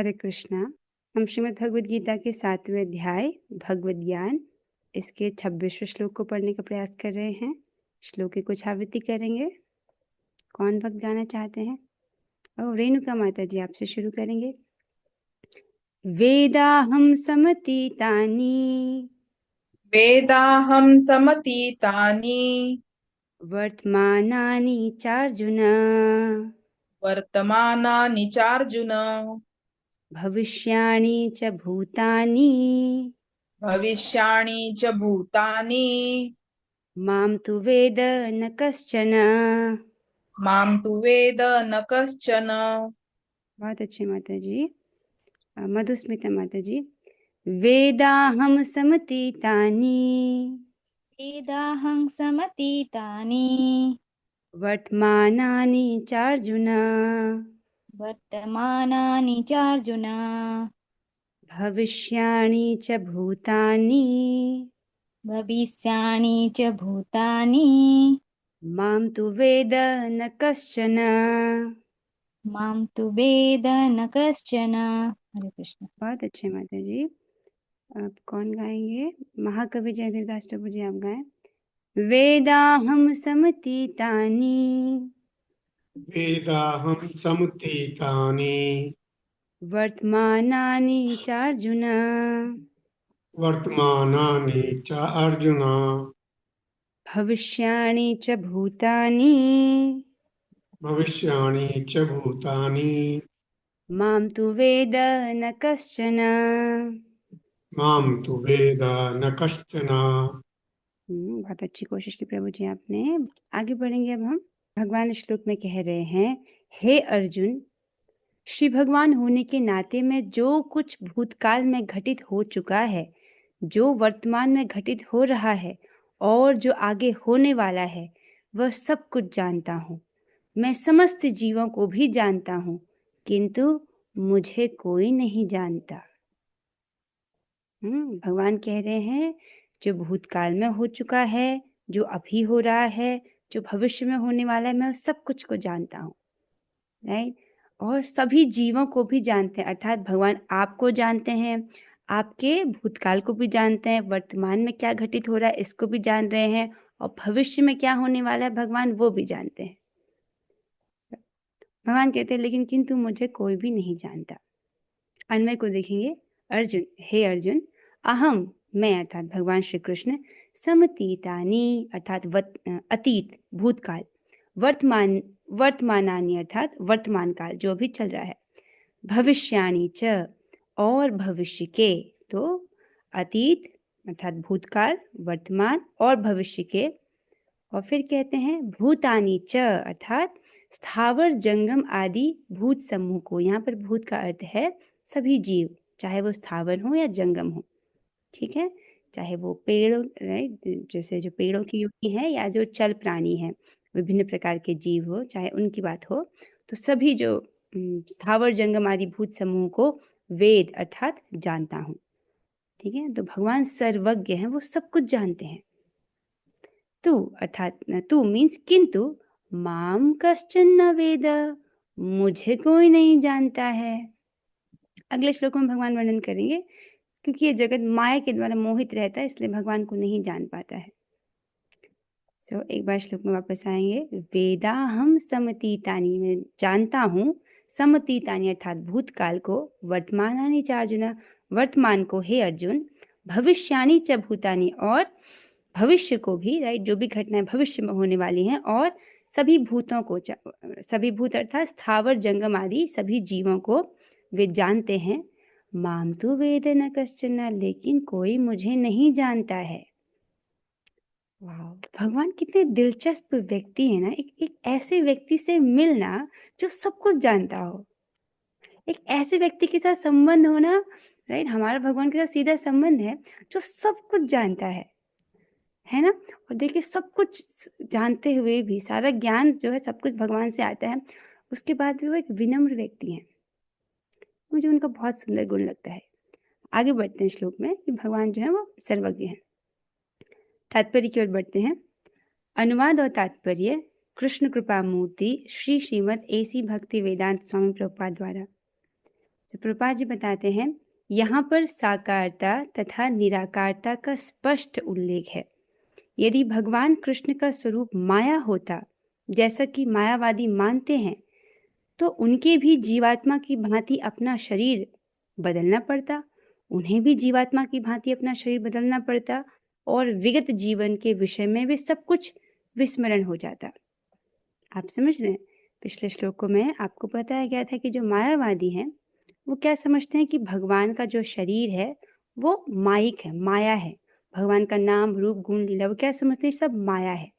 हरे कृष्णा। हम श्रीमद् भगवद गीता के 7वें अध्याय भगवद ज्ञान इसके 26वें श्लोक को पढ़ने का प्रयास कर रहे हैं। श्लोक की कुछ आवृत्ति करेंगे। कौन भक्त गाना चाहते हैं? रेणुका माता जी, आपसे शुरू करेंगे। वेदाहं समतीतानि वेदाहं समतीतानि वर्तमानानि चार्जुन वर्तमानानि चार्जुन भविष्याणि च भूतानि भविष्याणि च भूतानि मां तु वेद न कश्चन। मां तु वेद न कश्चन। बहुत अच्छे माता जी। मधुस्मिता माता जी। वेदाहं समतीतानि वेदाहं समतीतानि वर्तमानानि चार्जुन वर्तमानानि चार्जुन भविष्याणि च भूतानि भविष्याणि च भूतानि मां तु वेद न कश्चन। मां तु वेद न कश्चन। हरे कृष्ण। बहुत अच्छे माता जी। आप कौन गाएंगे? महाकवि जयदेव दास प्रभु जी, आप गाएं। वेदाहं समतीतानि वेदाहं समुत्थितानि वर्तमानानि चार्जुन वर्तमानानि च अर्जुन भविष्याणि च भूतानि भविष्याणि च भूतानि मां तु वेद न कश्चन। मां तु वेद न कश्चन। बहुत अच्छी कोशिश की प्रभु जी आपने। आगे बढ़ेंगे अब हम। भगवान श्लोक में कह रहे हैं, हे अर्जुन, श्री भगवान होने के नाते में जो कुछ भूतकाल में घटित हो चुका है, जो वर्तमान में घटित हो रहा है और जो आगे होने वाला है, वह सब कुछ जानता हूँ। मैं समस्त जीवों को भी जानता हूँ, किंतु मुझे कोई नहीं जानता। भगवान कह रहे हैं, जो भूतकाल में हो चुका है, जो अभी हो रहा है, जो भविष्य में होने वाला है, मैं सब कुछ को जानता हूँ। राइट? और सभी जीवों को भी जानते हैं, अर्थात भगवान आपको जानते हैं, आपके भूतकाल को भी जानते हैं, वर्तमान में क्या घटित हो रहा है इसको भी जान रहे हैं, और भविष्य में क्या होने वाला है भगवान वो भी जानते हैं। भगवान कहते हैं, लेकिन किंतु मुझे कोई भी नहीं जानता। अन्वय को देखेंगे। अर्जुन, हे अर्जुन, अहम, मैं अर्थात भगवान श्री कृष्ण, समतीतानि अर्थात अतीत भूतकाल, वर्तमानानि अर्थात वर्तमान काल जो भी चल रहा है, भविष्याणि च और भविष्य के, तो अतीत अर्थात भूतकाल, वर्तमान और भविष्य के, और फिर कहते हैं भूतानि च अर्थात स्थावर जंगम आदि भूत समूह को। यहाँ पर भूत का अर्थ है सभी जीव, चाहे वो स्थावर हो या जंगम हो, ठीक है, चाहे वो पेड़, राइट, जैसे जो पेड़ों की योनि है या जो चल प्राणी है, विभिन्न प्रकार के जीव हो, चाहे उनकी बात हो, तो सभी जो स्थावर जंगम आदि भूत समूह को वेद अर्थात जानता हूँ। ठीक है, तो भगवान सर्वज्ञ हैं, वो सब कुछ जानते हैं। तू अर्थात तू मीन्स किंतु, माम कश्चन न वेद, मुझे कोई नहीं जानता है। अगले श्लोक में भगवान वर्णन करेंगे, क्योंकि ये जगत माया के द्वारा मोहित रहता है, इसलिए भगवान को नहीं जान पाता है। एक बार श्लोक में वापस आएंगे। वेदाहम समतीतानि, मैं जानता हूँ, समतीतानि अर्थात भूतकाल को, वर्तमानानि च अर्जुन, वर्तमान को हे अर्जुन, भविष्याणि च भूतानि और भविष्य को भी, राइट, जो भी घटनाएं भविष्य में होने वाली हैं, और सभी भूतों को, सभी भूत अर्थात स्थावर जंगम आदि सभी जीवों को वे जानते हैं। माम तु वेद न कश्चन, लेकिन कोई मुझे नहीं जानता है। वाह, भगवान कितने दिलचस्प व्यक्ति है ना। एक ऐसे व्यक्ति से मिलना जो सब कुछ जानता हो, एक ऐसे व्यक्ति के साथ संबंध होना, राइट, हमारा भगवान के साथ सीधा संबंध है, जो सब कुछ जानता है ना। और देखिए, सब कुछ जानते हुए भी, सारा ज्ञान जो है सब कुछ भगवान से आता है, उसके बाद भी वो एक विनम्र व्यक्ति है। मुझे उनका बहुत सुंदर गुण लगता है। आगे बढ़ते हैं श्लोक में कि भगवान जो है वो सर्वज्ञ है। तात्पर्य की ओर बढ़ते हैं। अनुवाद और तात्पर्य कृष्ण कृपा मूर्ति श्री श्रीमद् एसी भक्ति वेदांत स्वामी प्रभुपाद द्वारा। तो प्रभुपाद जी बताते हैं, यहाँ पर साकारता तथा निराकारता का स्पष्ट उल्लेख है। यदि भगवान कृष्ण का स्वरूप माया होता, जैसा कि मायावादी मानते हैं, तो उनके भी जीवात्मा की भांति अपना शरीर बदलना पड़ता, उन्हें भी जीवात्मा की भांति अपना शरीर बदलना पड़ता और विगत जीवन के विषय में वे सब कुछ विस्मरण हो जाता। आप समझ रहे हैं? पिछले श्लोकों में आपको बताया गया था कि जो मायावादी हैं वो क्या समझते हैं कि भगवान का जो शरीर है वो माइक है, माया है। भगवान का नाम, रूप, गुण, लीला वो क्या समझते हैं, सब माया है।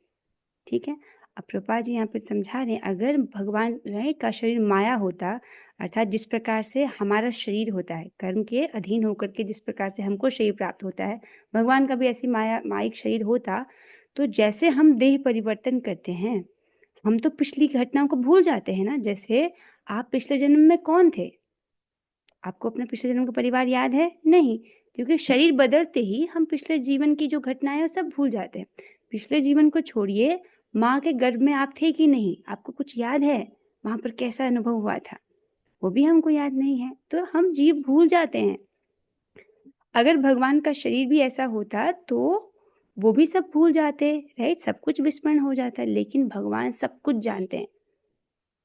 ठीक है। अब प्रभुपाद जी यहाँ पे समझा रहे हैं, अगर भगवान का शरीर माया होता, अर्थात जिस प्रकार से हमारा शरीर होता है कर्म के अधीन होकर के, जिस प्रकार से हमको शरीर प्राप्त होता है, भगवान का भी ऐसी माइक शरीर होता, तो जैसे हम देह परिवर्तन करते हैं, हम तो पिछली घटनाओं को भूल जाते हैं ना। जैसे आप पिछले जन्म में कौन थे, आपको अपने पिछले जन्म का परिवार याद है? नहीं, क्योंकि शरीर बदलते ही हम पिछले जीवन की जो घटनाएं हैं सब भूल जाते हैं। पिछले जीवन को छोड़िए, माँ के गर्भ में आप थे कि नहीं, आपको कुछ याद है? वहां पर कैसा अनुभव हुआ था, वो भी हमको याद नहीं है, तो हम जीव भूल जाते हैं। अगर भगवान का शरीर भी ऐसा होता तो वो भी सब भूल जाते, राइट, सब कुछ विस्मरण हो जाता। लेकिन भगवान सब कुछ जानते हैं।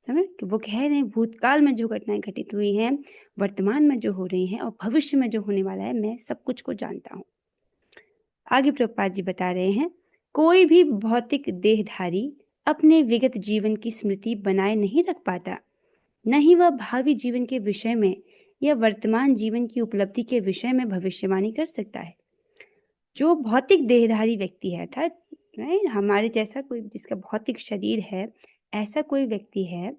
समझ कि वो कह रहे हैं भूतकाल में जो घटनाएं घटित हुई हैं, वर्तमान में जो हो रही हैं और भविष्य में जो होने वाला है, मैं सब कुछ को जानता हूँ। आगे प्रभुपाद जी बता रहे हैं, कोई भी भौतिक देहधारी अपने विगत जीवन की स्मृति बनाए नहीं रख पाता, न ही वह भावी जीवन के विषय में या वर्तमान जीवन की उपलब्धि के विषय में भविष्यवाणी कर सकता है। जो भौतिक देहधारी व्यक्ति है, अर्थात हमारे जैसा कोई जिसका भौतिक शरीर है, ऐसा कोई व्यक्ति है,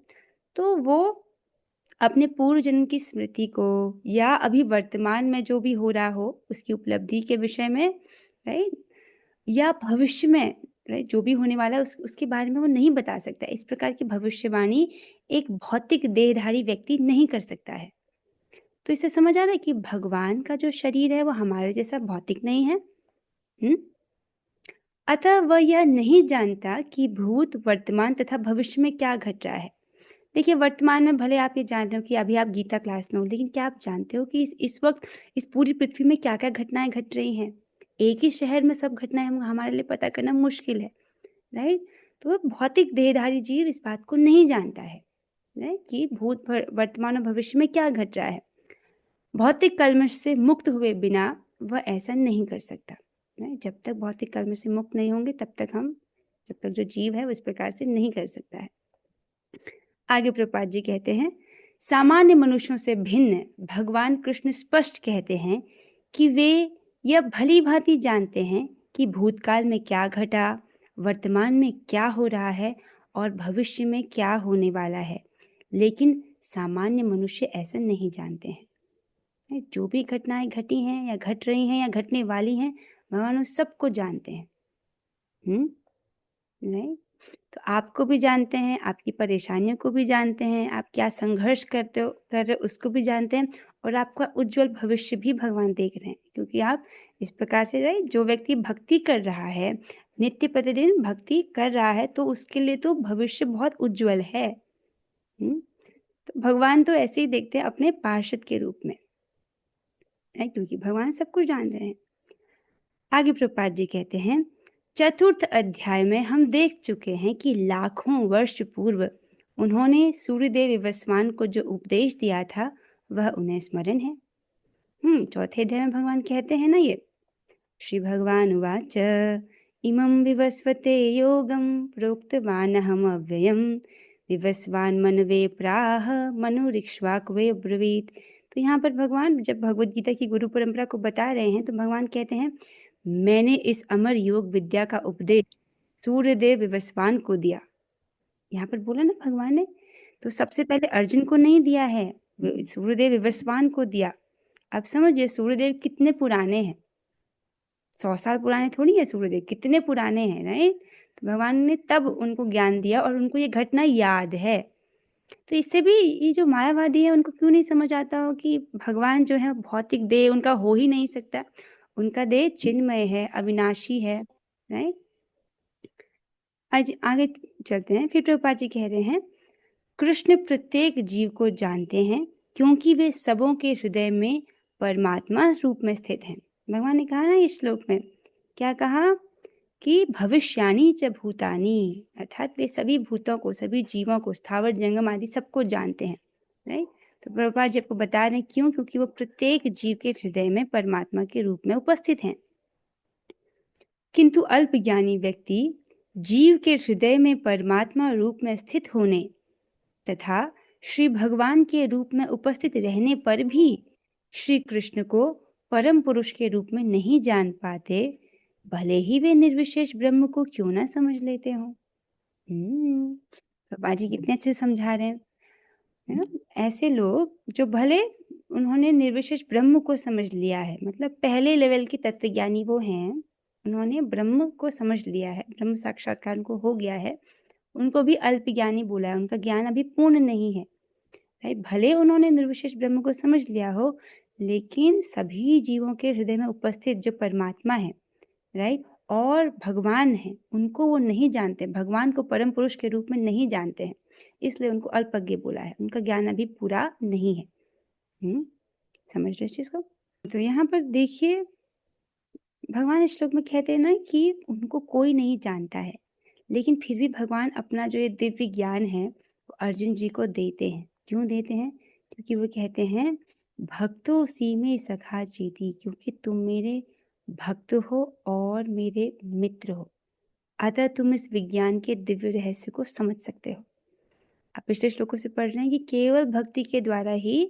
तो वो अपने पूर्व जन्म की स्मृति को या अभी वर्तमान में जो भी हो रहा हो उसकी उपलब्धि के विषय में, राइट, या भविष्य में, राइट, जो भी होने वाला है उसके बारे में वो नहीं बता सकता। इस प्रकार की भविष्यवाणी एक भौतिक देहधारी व्यक्ति नहीं कर सकता है। तो इससे समझ आ रहा है कि भगवान का जो शरीर है वो हमारे जैसा भौतिक नहीं है। अतः वह यह नहीं जानता कि भूत, वर्तमान तथा भविष्य में क्या घट रहा है। देखिए, वर्तमान में भले आप ये जान रहे हो कि अभी आप गीता क्लास में हो, लेकिन क्या आप जानते हो कि इस वक्त इस पूरी पृथ्वी में क्या क्या घटनाएं घट रही हैं? एक ही शहर में सब घटनाएं हमारे लिए पता करना मुश्किल है, राइट। तो भौतिक देहधारी जीव इस बात को नहीं जानता है, राइट, कि भूत, वर्तमान और भविष्य में क्या घट रहा है। भौतिक कल्मश से मुक्त हुए बिना वह ऐसा नहीं कर सकता। जब तक भौतिक कल्मश से मुक्त नहीं होंगे जब तक जो जीव है वो इस प्रकार से नहीं कर सकता है। आगे प्रभुपाद जी कहते हैं, सामान्य मनुष्यों से भिन्न भगवान कृष्ण स्पष्ट कहते हैं कि वे यह भली भांति जानते हैं कि भूतकाल में क्या घटा, वर्तमान में क्या हो रहा है और भविष्य में क्या होने वाला है, लेकिन सामान्य मनुष्य ऐसा नहीं जानते हैं। जो भी घटनाएं घटी हैं या घट रही हैं या घटने वाली हैं, भगवान उन सबको जानते हैं। नहीं, तो आपको भी जानते हैं, आपकी परेशानियों को भी जानते हैं, आप क्या संघर्ष कर रहे हो उसको भी जानते हैं, और आपका उज्जवल भविष्य भी भगवान देख रहे हैं। क्योंकि आप इस प्रकार से, रहे जो व्यक्ति भक्ति कर रहा है, नित्य प्रतिदिन भक्ति कर रहा है, तो उसके लिए तो भविष्य बहुत उज्जवल है। तो भगवान तो ऐसे ही देखते हैं अपने पार्षद के रूप में, क्योंकि भगवान सब कुछ जान रहे हैं। आगे प्रभुपाद जी कहते हैं, चतुर्थ अध्याय में हम देख चुके हैं कि लाखों वर्ष पूर्व उन्होंने सूर्यदेव विवस्वान को जो उपदेश दिया था वह उन्हें स्मरण है। चौथे अध्याय में भगवान कहते हैं ना, ये श्री भगवान उवाच इमं विवस्वते योगं प्रोक्तवानहम अव्ययम् विवस्वान मनवे प्राह मनुरिक्ष्वाकवे ब्रवीत। तो यहाँ पर भगवान जब भगवद गीता की गुरु परंपरा को बता रहे हैं तो भगवान कहते हैं, मैंने इस अमर योग विद्या का उपदेश सूर्यदेव विवस्वान को दिया। यहाँ पर बोला ना भगवान ने, तो सबसे पहले अर्जुन को नहीं दिया है, सूर्यदेव विवस्वान को दिया। अब समझिए सूर्यदेव कितने पुराने हैं, 100 साल पुराने थोड़ी है सूर्यदेव, कितने पुराने हैं, राइट। तो भगवान ने तब उनको ज्ञान दिया और उनको ये घटना याद है। तो इससे भी ये जो मायावादी है उनको क्यों नहीं समझ आता हो कि भगवान जो है भौतिक देह उनका हो ही नहीं सकता, उनका देह चिन्मय है, अविनाशी है, राइट। आज आगे चलते हैं। फिर प्रभुपाद जी कह रहे हैं, कृष्ण प्रत्येक जीव को जानते हैं क्योंकि वे सबों के हृदय में परमात्मा रूप में स्थित हैं। भगवान ने कहा ना इस श्लोक में, क्या कहा कि भविष्यानि च भूतानि, अर्थात वे सभी भूतों को, सभी जीवों को, स्थावर जंगम आदि सबको जानते हैं। राइट। तो प्रभुपाद जी आपको बता रहे हैं क्यों, क्योंकि वो प्रत्येक जीव के हृदय में परमात्मा के रूप में उपस्थित हैं। किंतु अल्पज्ञानी व्यक्ति जीव के हृदय में परमात्मा रूप में स्थित होने तथा श्री भगवान के रूप में उपस्थित रहने पर भी श्री कृष्ण को परम पुरुष के रूप में नहीं जान पाते, भले ही वे निर्विशेष ब्रह्म को क्यों ना समझ लेते हों। बाबा जी कितने अच्छे समझा रहे हैं, है ना। ऐसे लोग जो भले उन्होंने निर्विशेष ब्रह्म को समझ लिया है, मतलब पहले लेवल के तत्वज्ञानी वो हैं, उन्होंने ब्रह्म को समझ लिया है, ब्रह्म साक्षात्कार उनको हो गया है, उनको भी अल्पज्ञानी बोला है, उनका ज्ञान अभी पूर्ण नहीं है। राइट। भले उन्होंने निर्विशेष ब्रह्म को समझ लिया हो, लेकिन सभी जीवों के हृदय में उपस्थित जो परमात्मा है, राइट, और भगवान है, उनको वो नहीं जानते, भगवान को परम पुरुष के रूप में नहीं जानते हैं, इसलिए उनको अल्पज्ञ बोला है, उनका ज्ञान अभी पूरा नहीं है। समझ रहे इस चीज को। तो यहाँ पर देखिए भगवान इस श्लोक में कहते हैं ना कि उनको कोई नहीं जानता है, लेकिन फिर भी भगवान अपना जो ये दिव्य ज्ञान है वो अर्जुन जी को देते हैं। क्यों देते हैं? क्योंकि वो कहते हैं भक्तो सी में सखा चेती, क्योंकि तुम मेरे भक्त हो और मेरे मित्र हो, अतः तुम इस विज्ञान के दिव्य रहस्य को समझ सकते हो। आप पिछले श्लोकों से पढ़ रहे हैं कि केवल भक्ति के द्वारा ही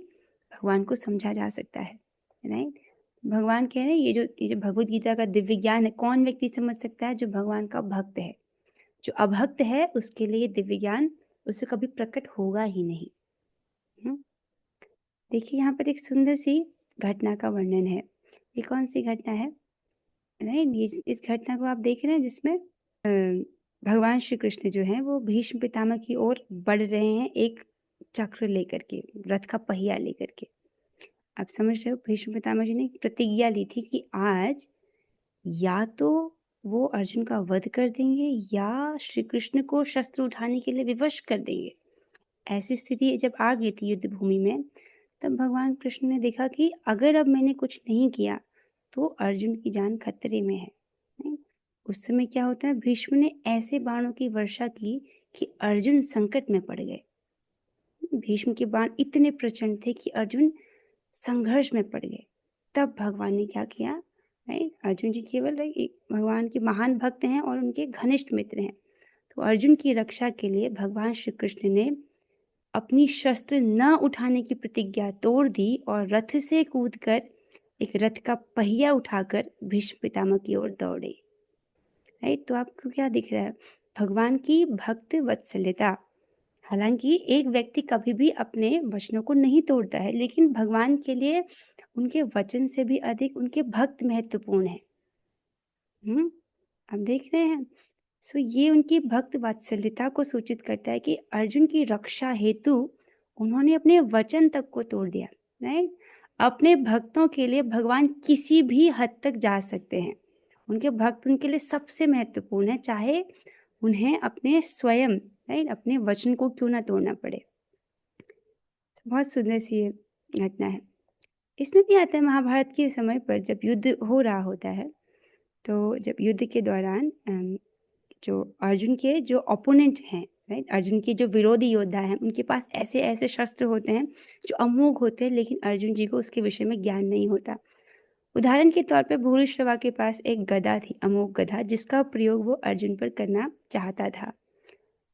भगवान को समझा जा सकता है। राइट। भगवान कह रहे हैं ये जो भगवत गीता का दिव्य ज्ञान है, कौन व्यक्ति समझ सकता है? जो भगवान का भक्त है। जो अभक्त है उसके लिए दिव्य ज्ञान उसे कभी प्रकट होगा ही नहीं। देखिए यहाँ पर एक सुंदर सी घटना का वर्णन है। ये कौन सी घटना है? राइट। इस घटना को आप देख रहे हैं जिसमें भगवान श्री कृष्ण जो है वो भीष्म पितामह की ओर बढ़ रहे हैं, एक चक्र लेकर के, रथ का पहिया लेकर के। आप समझ रहे हो, भीष्म पितामह जी ने प्रतिज्ञा ली थी कि आज या तो वो अर्जुन का वध कर देंगे या श्री कृष्ण को शस्त्र उठाने के लिए विवश कर देंगे। ऐसी स्थिति जब आ गई थी युद्ध भूमि में, तब भगवान कृष्ण ने देखा कि अगर अब मैंने कुछ नहीं किया तो अर्जुन की जान खतरे में है। उस समय क्या होता है, भीष्म ने ऐसे बाणों की वर्षा की कि अर्जुन संकट में पड़ गए। भीष्म के बाण इतने प्रचंड थे कि अर्जुन संघर्ष में पड़ गए। तब भगवान ने क्या किया? राइट। अर्जुन जी केवल एक भगवान के महान भक्त हैं और उनके घनिष्ठ मित्र हैं, तो अर्जुन की रक्षा के लिए भगवान श्री कृष्ण ने अपनी शस्त्र न उठाने की प्रतिज्ञा तोड़ दी और रथ से कूदकर एक रथ का पहिया उठाकर भीष्म पितामह की ओर दौड़े। राइट। तो आपको क्या दिख रहा है? भगवान की भक्त वत्सल्यता। हालांकि एक व्यक्ति कभी भी अपने वचनों को नहीं तोड़ता है, लेकिन भगवान के लिए उनके वचन से भी अधिक उनके भक्त महत्वपूर्ण है। आप देख रहे हैं। सो ये उनकी भक्त वात्सल्यता को सूचित करता है कि अर्जुन की रक्षा हेतु उन्होंने अपने वचन तक को तोड़ दिया। राइट। अपने भक्तों के लिए भगवान किसी भी हद तक जा सकते हैं। उनके भक्त उनके लिए सबसे महत्वपूर्ण है, चाहे उन्हें अपने स्वयं, राइट, अपने वचन को क्यों ना तोड़ना पड़े। बहुत सुंदर सी ये घटना है। इसमें भी आता है महाभारत के समय पर जब युद्ध हो रहा होता है, तो जब युद्ध के दौरान जो अर्जुन के जो ओपोनेंट हैं, राइट, अर्जुन के जो विरोधी योद्धा हैं, उनके पास ऐसे ऐसे शस्त्र होते हैं जो अमोघ होते हैं, लेकिन अर्जुन जी को उसके विषय में ज्ञान नहीं होता। उदाहरण के तौर पे भूरिश्रवा के पास एक गदा थी, अमोघ गदा, जिसका प्रयोग वो अर्जुन पर करना चाहता था।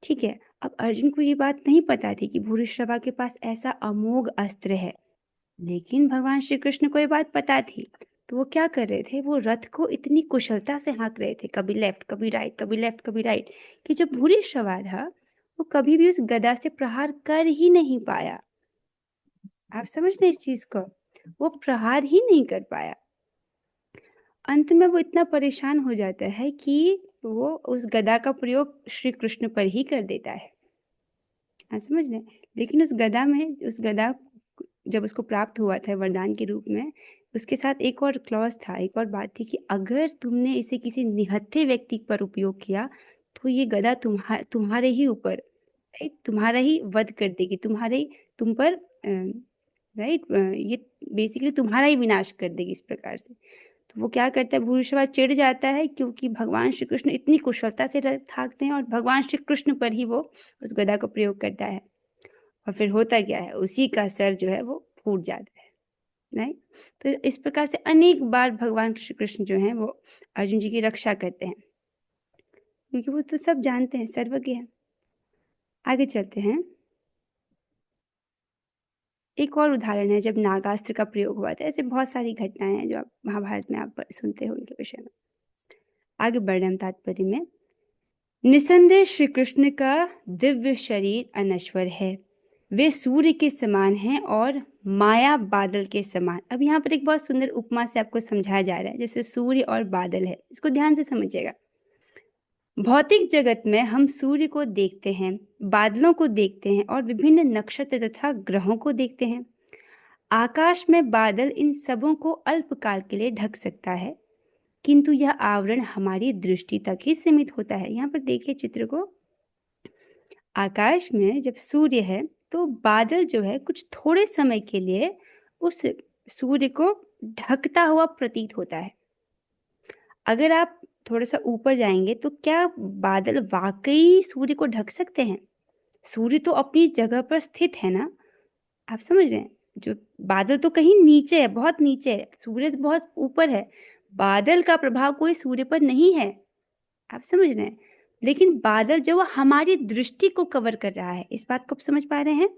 ठीक है। अब अर्जुन को ये बात नहीं पता थी कि भूरिश्रवा के पास ऐसा अमोघ अस्त्र है, लेकिन भगवान श्री कृष्ण को ये बात पता थी। तो वो क्या कर रहे थे? वो रथ को इतनी कुशलता से हाँक रहे थे, कभी लेफ्ट कभी राइट, कभी लेफ्ट कभी राइट, कि जो भूरिश्रवा था वो कभी भी उस गदा से प्रहार कर ही नहीं पाया। आप समझ रहे इस चीज को? वो प्रहार ही नहीं कर पाया। अंत में वो इतना परेशान हो जाता है कि वो उस गदा का प्रयोग श्री कृष्ण पर ही कर देता है। आप समझ रहे? लेकिन उस गदा जब उसको प्राप्त हुआ था वरदान के रूप में, उसके साथ एक और क्लॉज था, एक और बात थी कि अगर तुमने इसे किसी निहत्थे व्यक्ति पर उपयोग किया तो ये गदा तुम्हारे ही ऊपर, तुम्हारा ही वध कर देगी, तुम पर राइट, ये बेसिकली तुम्हारा ही विनाश कर देगी इस प्रकार से। तो वो क्या करता है, भूरिश्रवा चिढ़ जाता है क्योंकि भगवान श्री कृष्ण इतनी कुशलता से थाकते हैं और भगवान श्री कृष्ण पर ही वो उस गदा को प्रयोग करता है। और फिर होता क्या है, उसी का सर जो है वो फूट जाता है। राइट, तो इस प्रकार से अनेक बार भगवान श्री कृष्ण जो हैं वो अर्जुन जी की रक्षा करते हैं, क्योंकि वो तो सब जानते हैं, सर्वज्ञ हैं। आगे चलते हैं। एक और उदाहरण है जब नागास्त्र का प्रयोग हुआ था। ऐसे बहुत सारी घटनाएं हैं जो आप महाभारत में आप सुनते हो इनके विषय में। आगे बढ़ रहे हम तात्पर्य में। निसंदेह श्री कृष्ण का दिव्य शरीर अनश्वर है, वे सूर्य के समान हैं और माया बादल के समान। अब यहाँ पर एक बहुत सुंदर उपमा से आपको समझाया जा रहा है, जैसे सूर्य और बादल है। इसको ध्यान से समझिएगा। भौतिक जगत में हम सूर्य को देखते हैं, बादलों को देखते हैं और विभिन्न नक्षत्र तथा ग्रहों को देखते हैं। आकाश में बादल इन सबों को अल्पकाल के लिए ढक सकता है, किंतु यह आवरण हमारी दृष्टि तक ही सीमित होता है। यहाँ पर देखिए चित्र को। आकाश में जब सूर्य है तो बादल जो है कुछ थोड़े समय के लिए उस सूर्य को ढकता हुआ प्रतीत होता है। अगर आप थोड़ा सा ऊपर जाएंगे तो क्या बादल वाकई सूर्य को ढक सकते हैं? सूर्य तो अपनी जगह पर स्थित है ना, आप समझ रहे हैं। जो बादल तो कहीं नीचे है, बहुत नीचे है, सूर्य तो बहुत ऊपर है। बादल का प्रभाव कोई सूर्य पर नहीं है, आप समझ रहे हैं। लेकिन बादल जो वो हमारी दृष्टि को कवर कर रहा है, इस बात को आप समझ पा रहे हैं,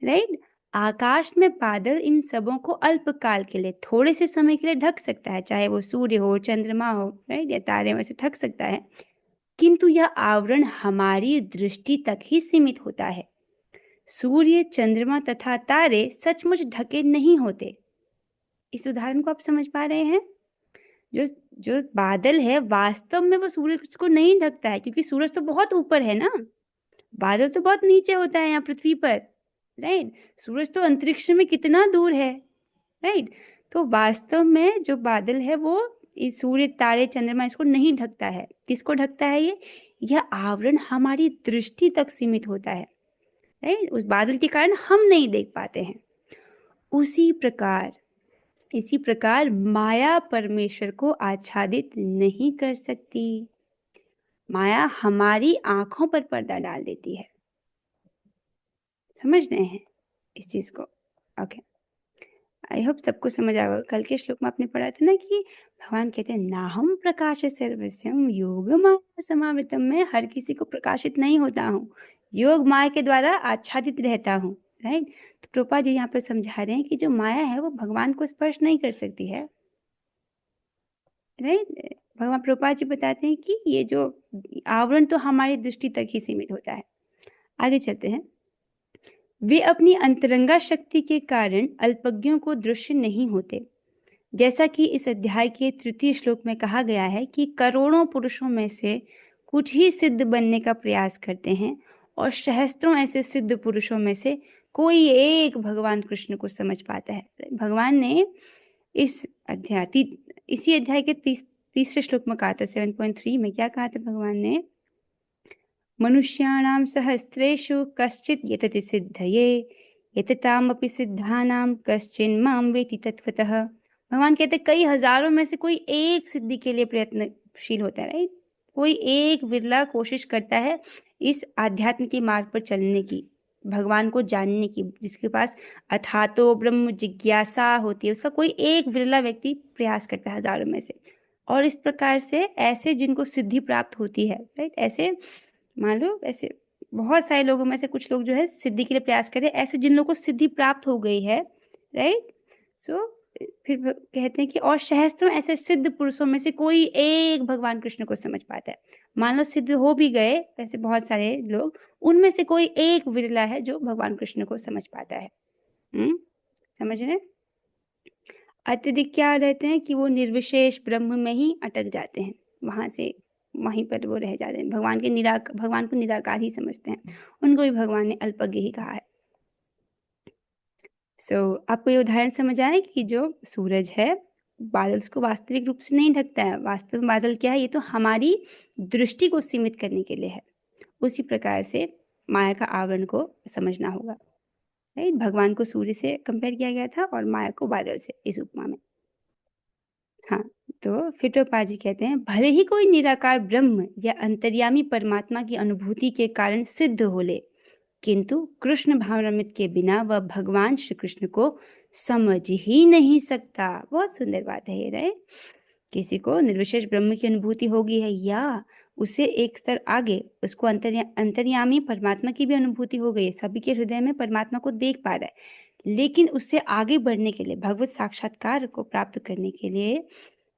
राइट। आकाश में बादल इन सबों को अल्पकाल के लिए, थोड़े से समय के लिए ढक सकता है, चाहे वो सूर्य हो, चंद्रमा हो, राइट, या तारे, वैसे ढक सकता है। किंतु यह आवरण हमारी दृष्टि तक ही सीमित होता है। सूर्य, चंद्रमा तथा तारे सचमुच ढके नहीं होते। इस उदाहरण को आप समझ पा रहे हैं। जो जो बादल है वास्तव में वो सूरज को नहीं ढकता है, क्योंकि सूरज तो बहुत ऊपर है ना, बादल तो बहुत नीचे होता है यहाँ पृथ्वी पर, राइट। सूरज तो अंतरिक्ष में कितना दूर है, राइट। तो वास्तव में जो बादल है वो इस सूर्य, तारे, चंद्रमा इसको नहीं ढकता है। किसको ढकता है ये? यह आवरण हमारी दृष्टि तक सीमित होता है, राइट। उस बादल के कारण हम नहीं देख पाते हैं। इसी प्रकार माया परमेश्वर को आच्छादित नहीं कर सकती। माया हमारी आंखों पर पर्दा डाल देती है। समझ रहे हैं इस चीज को? ओके, आई होप सबको समझ आएगा। कल के श्लोक में आपने पढ़ा था ना कि भगवान कहते हैं नाहम प्रकाश सर्वस्यम योग माया समावृतम। मैं हर किसी को प्रकाशित नहीं होता हूँ, योग माया के द्वारा आच्छादित रहता हूँ, राइट। तो प्रभुपाद जी यहाँ पर समझा रहे हैं कि जो माया है वो भगवान को स्पर्श नहीं कर सकती है, राइट। भगवान प्रभुपाद जी बताते हैं कि ये जो आवरण तो हमारी दृष्टि तक ही सीमित होता है। आगे चलते हैं। वे अपनी अंतरंगा शक्ति के कारण अल्पज्ञों को दृश्य नहीं होते, जैसा कि इस अध्याय के 3 श्लोक में कहा गया है कि करोड़ों पुरुषों में से कुछ ही सिद्ध बनने का प्रयास करते हैं और सहस्त्रों ऐसे सिद्ध पुरुषों में से कोई एक भगवान कृष्ण को समझ पाता है। भगवान ने इसी अध्याय के 3 श्लोक में कहा था, 7.3 में क्या कहा था भगवान ने? मनुष्याणां सहस्रेषु कश्चित् यतति सिद्धये यततामपि सिद्धानां कश्चिन् मां वेति तत्त्वतः। भगवान कहते कई हजारों में से कोई एक सिद्धि के लिए प्रयत्नशील होता है, राइट। कोई एक विरला कोशिश करता है इस आध्यात्म के मार्ग पर चलने की, भगवान को जानने की, जिसके पास अथातो ब्रह्म जिज्ञासा होती है, उसका कोई एक विरला व्यक्ति प्रयास करता है हजारों में से। और इस प्रकार से ऐसे जिनको सिद्धि प्राप्त होती है, राइट, ऐसे मान लो ऐसे बहुत सारे लोगों में से कुछ लोग जो है सिद्धि के लिए प्रयास करें, ऐसे जिन लोगों को सिद्धि प्राप्त हो गई है, राइट। सो फिर कहते हैं कि और सहस्त्रों ऐसे सिद्ध पुरुषों में से कोई एक भगवान कृष्ण को समझ पाता है। मान लो सिद्ध हो भी गए ऐसे बहुत सारे लोग, उनमें से कोई एक विरला है जो भगवान कृष्ण को समझ पाता है। समझ रहे? अत्यधिक क्या रहते हैं कि वो निर्विशेष ब्रह्म में ही अटक जाते हैं, वहां से वहीं पर वो रह जाते हैं, भगवान को निराकार ही समझते हैं। उनको भी भगवान ने अल्पज्ञ ही कहा है। आपको ये उदाहरण समझ आए कि जो सूरज है बादल उसको वास्तविक रूप से नहीं ढकता है। वास्तव में बादल क्या है? ये तो हमारी दृष्टि को सीमित करने के लिए है। उसी प्रकार से माया का आवरण को समझना होगा। राइट। भगवान को सूर्य से कंपेयर किया गया था और माया को बादल से इस उपमा में। हाँ, तो फिर टोपा जी कहते हैं, भले ही कोई निराकार ब्रह्म या अंतर्यामी परमात्मा की अनुभूति के कारण सिद्ध हो ले, किंतु कृष्ण भावनामृत के बिना वह भगवान श्री कृष्ण को समझ ही नहीं सकता। बहुत सुंदर बात है ये, राइट। किसी को निर्विशेष ब्रह्म की अनुभूति होगी है या उसे एक स्तर आगे उसको अंतर्यामी परमात्मा की भी अनुभूति हो गई है, सभी के हृदय में परमात्मा को देख पा रहा है, लेकिन उससे आगे बढ़ने के लिए, भगवत साक्षात्कार को प्राप्त करने के लिए,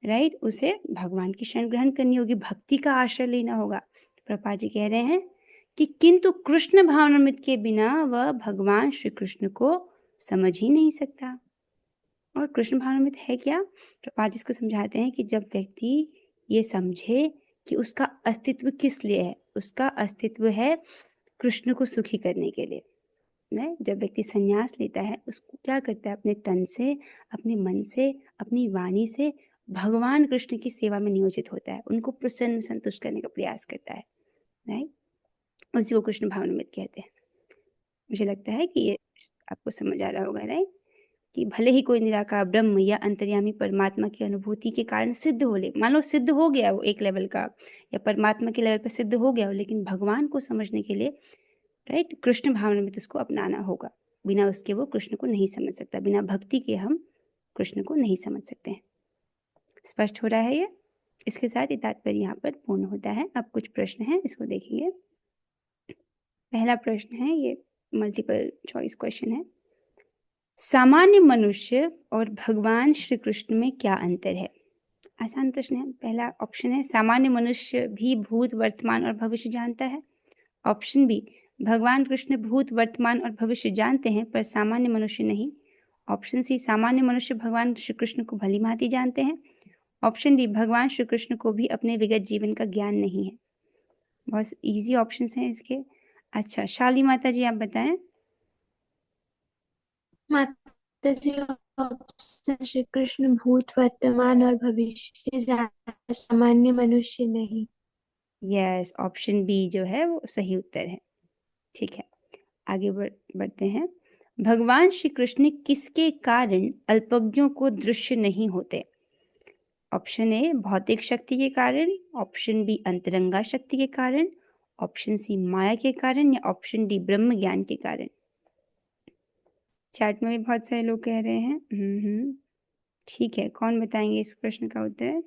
राइट, उसे भगवान की शरण ग्रहण करनी होगी, भक्ति का आश्रय लेना होगा। प्रभुपाद जी कह रहे हैं कि किंतु कृष्ण भावनामृत के बिना वह भगवान श्री कृष्ण को समझ ही नहीं सकता। और कृष्ण भावनामृत है क्या? प्रभुपाद जी इसको समझाते हैं कि जब व्यक्ति ये समझे कि उसका अस्तित्व किस लिए है, उसका अस्तित्व है कृष्ण को सुखी करने के लिए। नहीं, जब व्यक्ति संन्यास लेता है उसको क्या करता है, अपने तन से, अपने मन से, अपनी वाणी से भगवान कृष्ण की सेवा में नियोजित होता है, उनको प्रसन्न संतुष्ट करने का प्रयास करता है, राइट। उसी को कृष्ण भावनामृत कहते हैं। मुझे लगता है कि ये आपको समझ आ रहा होगा, राइट, कि भले ही कोई निराकार ब्रह्म या अंतर्यामी परमात्मा की अनुभूति के कारण सिद्ध हो ले, मान लो सिद्ध हो गया वो एक लेवल का, या परमात्मा के लेवल पर सिद्ध हो गया हो, लेकिन भगवान को समझने के लिए, राइट, कृष्ण भावनामृत उसको अपनाना होगा। बिना उसके वो कृष्ण को नहीं समझ सकता, बिना भक्ति के हम कृष्ण को नहीं समझ सकते हैं। स्पष्ट हो रहा है ये? इसके साथ ये तात्पर्य यहाँ पर पूर्ण होता है। अब कुछ प्रश्न हैं, इसको देखेंगे। पहला प्रश्न है, ये मल्टीपल चॉइस क्वेश्चन है, सामान्य मनुष्य और भगवान श्री कृष्ण में क्या अंतर है? आसान प्रश्न है। पहला ऑप्शन है, सामान्य मनुष्य भी भूत, वर्तमान और भविष्य जानता है। ऑप्शन बी, भगवान कृष्ण भूत, वर्तमान और भविष्य जानते हैं पर सामान्य मनुष्य नहीं। ऑप्शन सी, सामान्य मनुष्य भगवान श्री कृष्ण को भली भांति जानते हैं। ऑप्शन डी, भगवान श्री कृष्ण को भी अपने विगत जीवन का ज्ञान नहीं है। बहुत इजी ऑप्शंस हैं इसके। अच्छा, शाली माता जी आप बताएं। माता जी, ऑप्शन श्री कृष्ण भूत, वर्तमान और भविष्य जानता है, सामान्य मनुष्य नहीं। यस, ऑप्शन बी जो है वो सही उत्तर है। ठीक है, आगे बढ़ते हैं। भगवान श्री कृष्ण किसके कारण अल्पज्ञों को दृश्य नहीं होते? ऑप्शन ए, भौतिक शक्ति के कारण। ऑप्शन बी, अंतरंगा शक्ति के कारण। ऑप्शन सी, माया के कारण। या ऑप्शन डी, ब्रह्म ज्ञान के कारण। चैट में भी बहुत सारे लोग कह रहे हैं। ठीक है, कौन बताएंगे इस प्रश्न का उत्तर?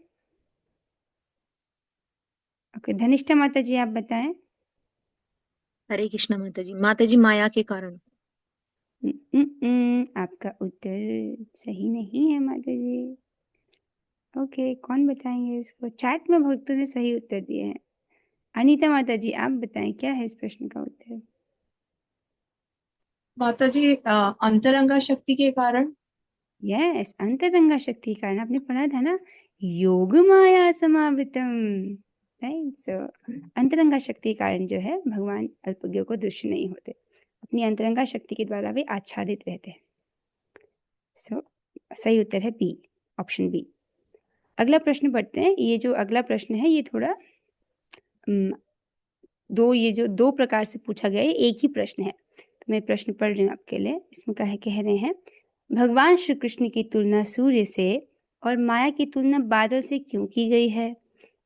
ओके, धनिष्ठा माता जी आप बताएं। हरे कृष्णा माता जी माया के कारण। आपका उत्तर सही नहीं है माता जी। ओके, कौन बताएंगे इसको? चैट में भक्तों ने सही उत्तर दिए हैं। अनीता माता जी आप बताएं, क्या है इस प्रश्न का उत्तर? माता जी, अंतरंगा शक्ति के कारण। यस, अंतरंगा शक्ति के कारण। आपने पढ़ा था ना, योग माया समावृतम, राइट। सो अंतरंगा शक्ति के कारण जो है भगवान अल्पज्ञों को दृश्य नहीं होते, अपनी अंतरंगा शक्ति के द्वारा वे आच्छादित रहते हैं। सो सही उत्तर है बी, ऑप्शन बी। अगला प्रश्न पढ़ते हैं। ये जो अगला प्रश्न है ये थोड़ा ये जो दो प्रकार से पूछा गया है, एक ही प्रश्न है, तो मैं प्रश्न पढ़ रही हूँ आपके लिए। इसमें कह रहे हैं, भगवान श्री कृष्ण की तुलना सूर्य से और माया की तुलना बादल से क्यों की गई है?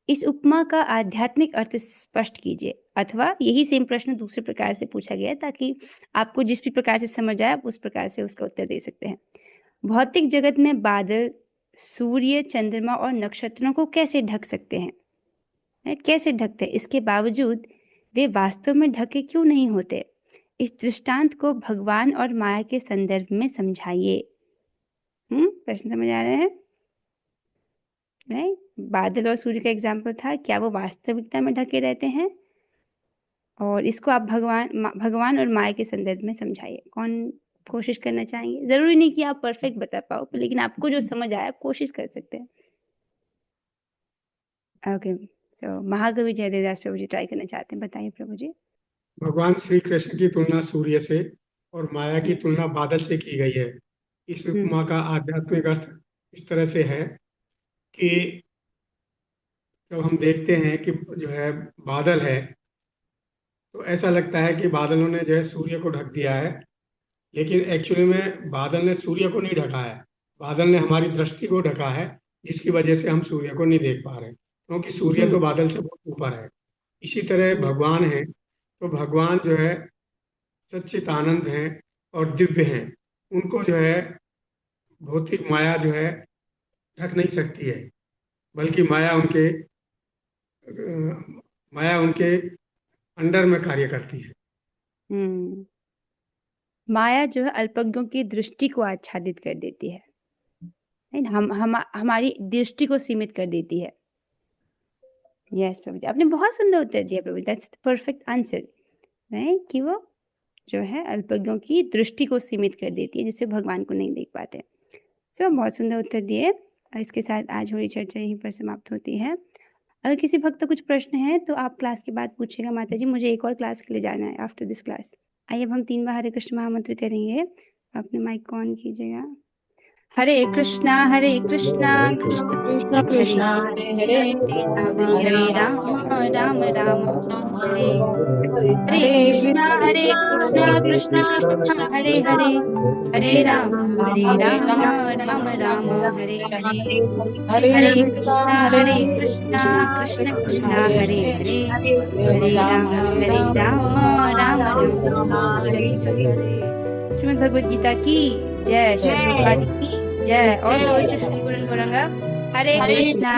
इस उपमा का आध्यात्मिक अर्थ स्पष्ट कीजिए। अथवा यही सेम प्रश्न दूसरे प्रकार से पूछा गया है, ताकि आपको जिस भी प्रकार से समझ आए आप उस प्रकार से उसका उत्तर दे सकते हैं। भौतिक जगत में बादल सूर्य, चंद्रमा और नक्षत्रों को कैसे ढक सकते हैं? कैसे ढकते हैं? इसके बावजूद वे वास्तव में ढके क्यों नहीं होते? इस दृष्टांत को भगवान और माया के संदर्भ में समझाइए। प्रश्न समझ आ रहे हैं? राइट, बादल और सूर्य का एग्जाम्पल था, क्या वो वास्तविकता में ढके रहते हैं? और इसको आप भगवान और माया के संदर्भ में समझाइए। कौन कोशिश करना चाहेंगे? जरूरी नहीं कि आप परफेक्ट बता पाओ, लेकिन आपको जो समझ आया आप कोशिश कर सकते हैं। ओके, सो महाकवि जयदेवदास प्रभु जी ट्राई करना चाहते हैं, बताइए प्रभु जी। भगवान श्री कृष्ण की तुलना सूर्य से और माया की तुलना बादल से की गई है। इस उपमा का आध्यात्मिक अर्थ इस तरह से है कि जब हम देखते हैं कि जो है बादल है, तो ऐसा लगता है कि बादलों ने जो है सूर्य को ढक दिया है लेकिन एक्चुअली में बादल ने सूर्य को नहीं ढका है, बादल ने हमारी दृष्टि को ढका है, जिसकी वजह से हम सूर्य को नहीं देख पा रहे, क्योंकि सूर्य तो बादल से बहुत ऊपर है। इसी तरह भगवान है, तो भगवान जो है सच्चिदानंद हैं और दिव्य हैं, उनको जो है भौतिक माया जो है ढक नहीं सकती है, बल्कि माया उनके अंडर में कार्य करती है। हम्म, माया जो है अल्पज्ञों की दृष्टि को आच्छादित कर देती है, राइट? हमारी दृष्टि को सीमित कर देती है। यस प्रभु जी, आपने बहुत सुंदर उत्तर दिया प्रभु, that's the perfect answer, right? कि वो जो है अल्पज्ञों की दृष्टि को सीमित कर देती है, जिससे भगवान को नहीं देख पाते। सो बहुत सुंदर उत्तर दिए। और इसके साथ आज हमारी चर्चा यहीं पर समाप्त होती है। अगर किसी भक्त का कुछ प्रश्न है तो आप क्लास के बाद पूछेगा माता जी, मुझे एक और क्लास के लिए जाना है आफ्टर दिस क्लास। आइए अब हम 3 बार हरे कृष्ण महामंत्र करेंगे। अपने माइक को ऑन कीजिएगा। हरे कृष्णा कृष्ण कृष्ण कृष्ण हरे हरे हरे राम राम राम हरे हरे कृष्णा कृष्ण कृष्ण हरे हरे हरे राम राम राम हरे हरे हरे कृष्णा कृष्ण कृष्ण हरे हरे हरे राम राम राम हरे हरे। श्रीमद् भगवद गीता की जय, श्री प्रभुपाद की जय। और श्री गुरु गौरंगा हरे कृष्णा।